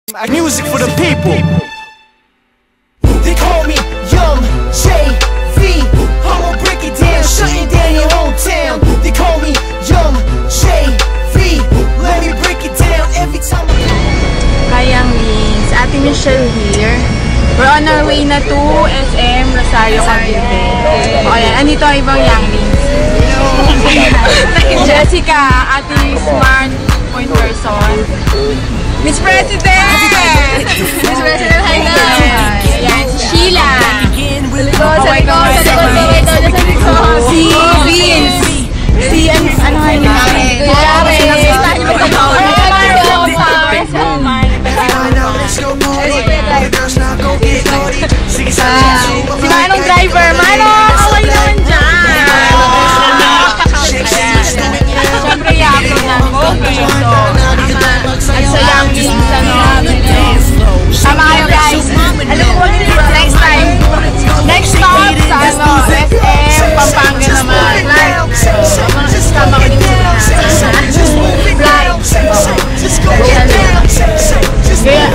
Music for the people. They call me Young JV. I'ma break it down, shutting down your hometown. They call me Young JV. Let me break it down every time. Hi Young Lings, Ate Michelle here. We're on our way na to SM Rosario, Cavite. O ayan, andito ang ibang Young Lings. Jessica, Ate Smart Point Person. Miss President! Miss President, hi na! Ayan, si Sheila. Si Vince. Si ano nga yun? Si Manong driver. Manong, away naman dyan! Siyempre, i-upload namin ito. At sa Young Lings, tama kayo guys. Alam ko next time. Next stop sa SM Pampanga naman. Tama ko din sila. Flight. Kaya,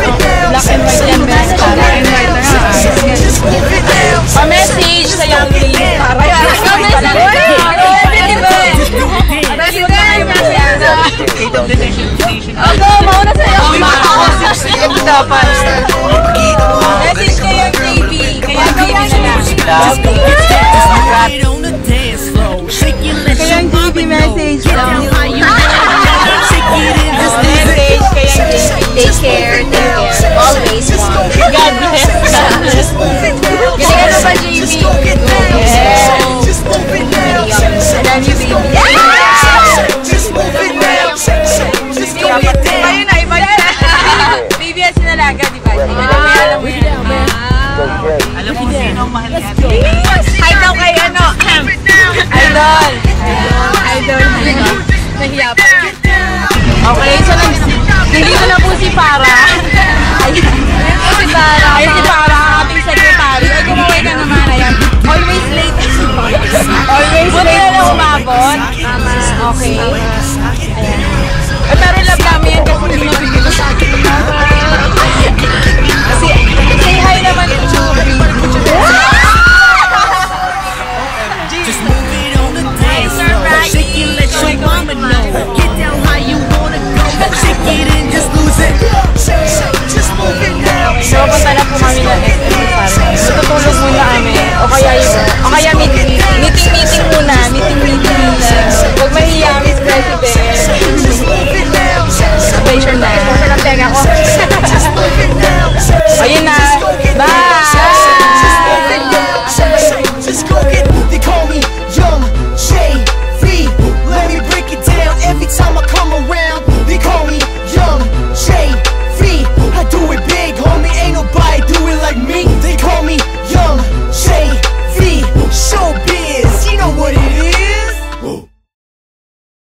black and white yan guys. Black and white na pa-message sa Young Lings. Ako, mauna sa'yo. Ito dapat. Message kayo KB. Kaya KB na lang. Kaya KB message lang. Message kaya KB. Take care. Always. God bless. Ganyan na ba JB?